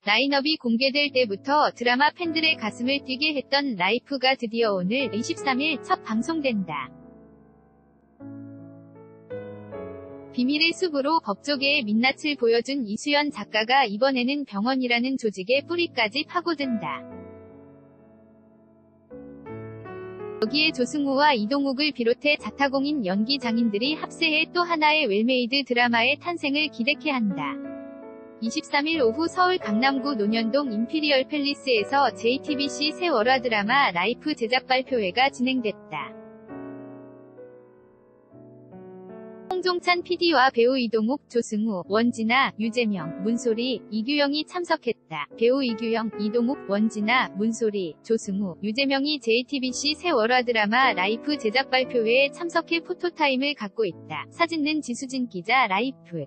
라인업이 공개될 때부터 드라마 팬들의 가슴을 뛰게 했던 라이프가 드디어 오늘 23일 첫 방송된다. 비밀의 숲으로 법조계의 민낯을 보여준 이수연 작가가 이번에는 병원이라는 조직의 뿌리까지 파고든다. 여기에 조승우와 이동욱을 비롯해 자타공인 연기 장인들이 합세해 또 하나의 웰메이드 드라마의 탄생을 기대케 한다. 23일 오후 서울 강남구 논현동 임피리얼 팰리스에서 JTBC 새 월화 드라마 라이프 제작 발표회가 진행됐다. 홍종찬 PD와 배우 이동욱, 조승우, 원진아, 유재명, 문소리, 이규영이 참석했다. 배우 이규영, 이동욱, 원진아, 문소리, 조승우, 유재명이 JTBC 새 월화 드라마 라이프 제작 발표회에 참석해 포토타임을 갖고 있다. 사진는 지수진 기자. 라이프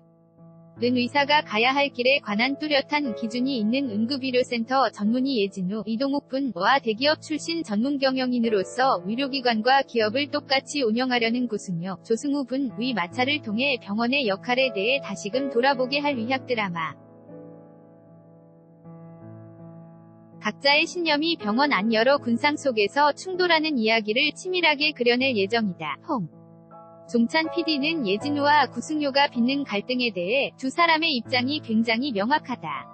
는 의사가 가야 할 길에 관한 뚜렷한 기준이 있는 응급의료센터 전문의 예진우, 이동욱 분과 대기업 출신 전문 경영인으로서 의료기관과 기업을 똑같이 운영하려는 고승효, 조승우 분의 마찰을 통해 병원의 역할에 대해 다시금 돌아보게 할 의학 드라마. 각자의 신념이 병원 안 여러 군상 속에서 충돌하는 이야기를 치밀하게 그려낼 예정이다. 종찬 PD는 예진우와 구승효가 빚는 갈등에 대해 두 사람의 입장이 굉장히 명확하다.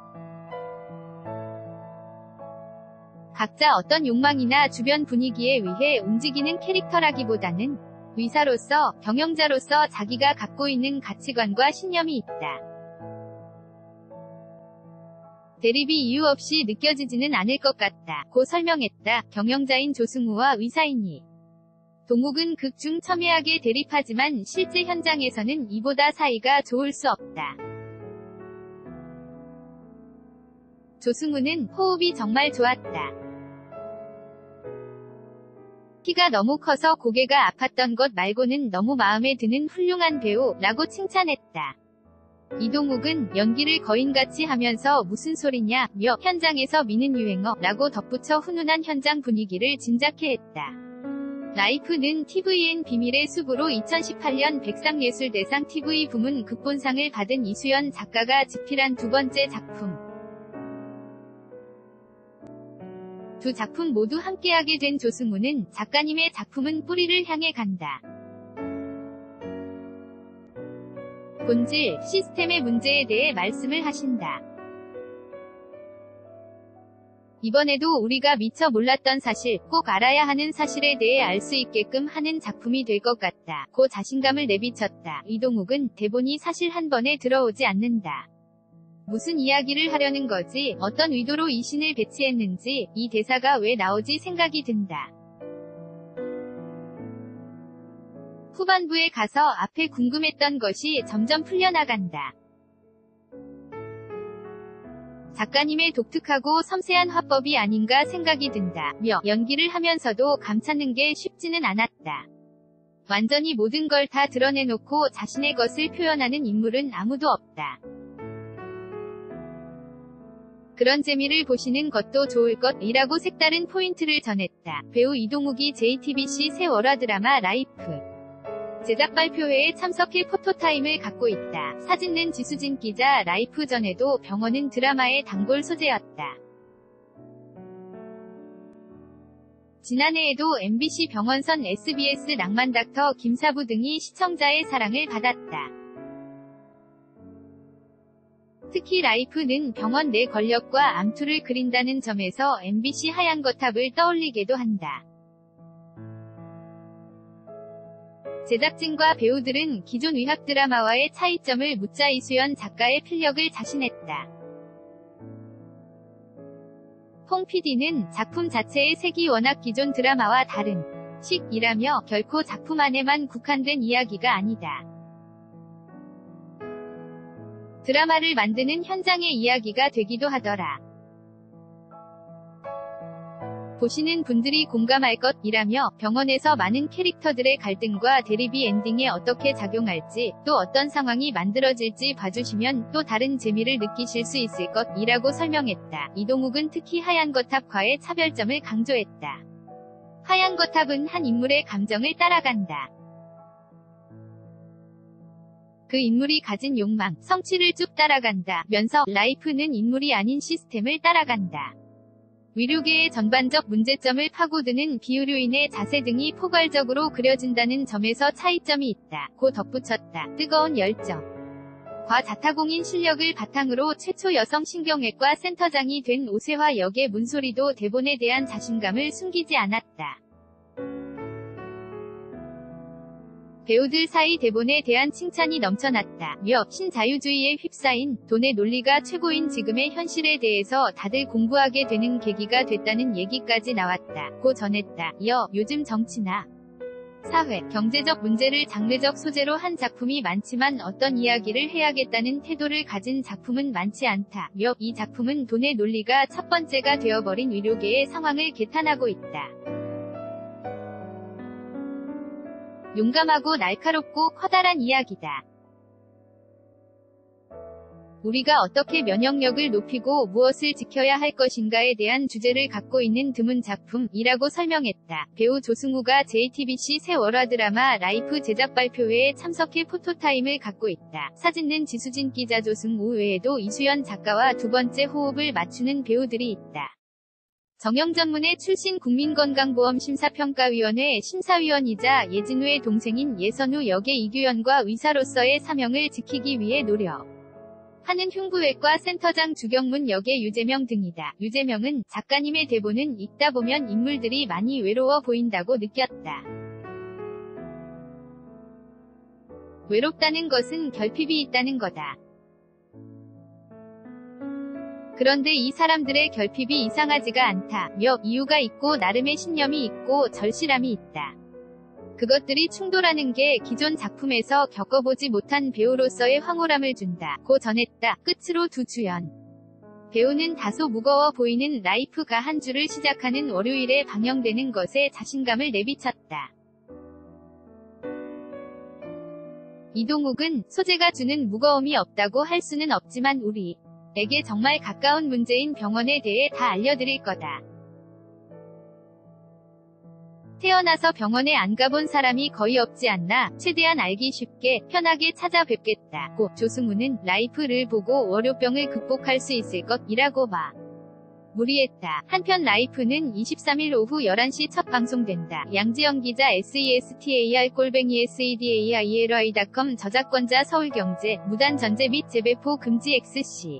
각자 어떤 욕망이나 주변 분위기에 의해 움직이는 캐릭터라기보다는 의사로서, 경영자로서 자기가 갖고 있는 가치관과 신념이 있다. 대립이 이유 없이 느껴지지는 않을 것 같다. 고 설명했다. 경영자인 조승우와 의사이니 동욱은 극 중 첨예하게 대립하지만 실제 현장에서는 이보다 사이가 좋을 수 없다. 조승우는 호흡이 정말 좋았다. 키가 너무 커서 고개가 아팠던 것 말고는 너무 마음에 드는 훌륭한 배우, 라고 칭찬했다. 이동욱은 연기를 거인같이 하면서 무슨 소리냐, 며 현장에서 미는 유행어, 라고 덧붙여 훈훈한 현장 분위기를 짐작케 했다. 라이프는 TVN 비밀의 숲으로 2018년 백상예술대상 TV 부문 극본상을 받은 이수연 작가가 집필한 두 번째 작품. 두 작품 모두 함께하게 된 조승우는 작가님의 작품은 뿌리를 향해 간다. 본질, 시스템의 문제에 대해 말씀을 하신다. 이번에도 우리가 미처 몰랐던 사실, 꼭 알아야 하는 사실에 대해 알 수 있게끔 하는 작품이 될 것 같다. 고 자신감을 내비쳤다. 이동욱은 대본이 사실 한 번에 들어오지 않는다. 무슨 이야기를 하려는 거지, 어떤 의도로 이 신을 배치했는지, 이 대사가 왜 나오지 생각이 든다. 후반부에 가서 앞에 궁금했던 것이 점점 풀려나간다. 작가님의 독특하고 섬세한 화법이 아닌가 생각이 든다. 며 연기를 하면서도 감추는 게 쉽지는 않았다. 완전히 모든 걸 다 드러내놓고 자신의 것을 표현하는 인물은 아무도 없다. 그런 재미를 보시는 것도 좋을 것이라고 색다른 포인트를 전했다. 배우 이동욱이 JTBC 새 월화 드라마 라이프 제작 발표회에 참석해 포토타임을 갖고 있다. 사진는 지수진 기자. 라이프 전에도 병원은 드라마의 단골 소재였다. 지난해에도 MBC 병원선 SBS 낭만 닥터 김사부 등이 시청자의 사랑을 받았다. 특히 라이프는 병원 내 권력과 암투를 그린다는 점에서 MBC 하얀 거탑을 떠올리게도 한다. 제작진과 배우들은 기존 의학 드라마와의 차이점을 묻자 이수연 작가의 필력을 자신했다. 홍 PD는 작품 자체의 색이 워낙 기존 드라마와 다른 식이라며 결코 작품 안에만 국한된 이야기가 아니다. 드라마를 만드는 현장의 이야기가 되기도 하더라. 보시는 분들이 공감할 것이라며 병원에서 많은 캐릭터들의 갈등과 대립이 엔딩에 어떻게 작용할지, 또 어떤 상황이 만들어질지 봐주시면 또 다른 재미를 느끼실 수 있을 것이라고 설명했다. 이동욱은 특히 하얀 거탑과의 차별점을 강조했다. 하얀 거탑은 한 인물의 감정을 따라간다. 그 인물이 가진 욕망, 성취를 쭉 따라간다 면서 라이프는 인물이 아닌 시스템을 따라간다. 위료계의 전반적 문제점을 파고드는 비의료인의 자세 등이 포괄적으로 그려진다는 점에서 차이점이 있다. 고 덧붙였다. 뜨거운 열정. 과자타공인 실력을 바탕으로 최초 여성 신경외과 센터장이 된 오세화 역의 문소리도 대본에 대한 자신감을 숨기지 않았다. 배우들 사이 대본에 대한 칭찬이 넘쳐났다. 신자유주의에 휩싸인 돈의 논리가 최고인 지금의 현실에 대해서 다들 공부하게 되는 계기가 됐다는 얘기까지 나왔다. 고 전했다. 요즘 정치나 사회, 경제적 문제를 장르적 소재로 한 작품이 많지만 어떤 이야기를 해야겠다는 태도를 가진 작품은 많지 않다. 이 작품은 돈의 논리가 첫 번째가 되어버린 의료계의 상황을 개탄하고 있다. 용감하고 날카롭고 커다란 이야기다. 우리가 어떻게 면역력을 높이고 무엇을 지켜야 할 것인가에 대한 주제를 갖고 있는 드문 작품이라고 설명했다. 배우 조승우가 JTBC 새 월화 드라마 라이프 제작 발표회에 참석해 포토타임을 갖고 있다. 사진는 지수진 기자, 조승우 외에도 이수연 작가와 두 번째 호흡을 맞추는 배우들이 있다. 정영전문의 출신 국민건강보험심사평가위원회 심사위원이자 예진우의 동생인 예선우 역의 이규현과 의사로서의 사명을 지키기 위해 노력하는 흉부외과 센터장 주경문 역의 유재명 등이다. 유재명은 작가님의 대본은 읽다 보면 인물들이 많이 외로워 보인다고 느꼈다. 외롭다는 것은 결핍이 있다는 거다. 그런데 이 사람들의 결핍이 이상하지가 않다. 이유가 있고 나름의 신념이 있고 절실함이 있다. 그것들이 충돌하는 게 기존 작품에서 겪어보지 못한 배우로서의 황홀함을 준다. 고 전했다. 끝으로 두 주연 배우는 다소 무거워 보이는 라이프가 한 주를 시작하는 월요일에 방영되는 것에 자신감을 내비쳤다. 이동욱은 소재가 주는 무거움이 없다고 할 수는 없지만 우리에게 정말 가까운 문제인 병원에 대해 다 알려드릴 거다. 태어나서 병원에 안 가본 사람이 거의 없지 않나. 최대한 알기 쉽게 편하게 찾아뵙겠다. 고 조승우는 라이프를 보고 월요병을 극복할 수 있을 것이라고 무리했다. 한편 라이프는 23일 오후 11시 첫 방송된다. 양지영 기자, SESTAR@sedaili.com. 저작권자 서울경제. 무단 전제 및 재배포 금지 XC.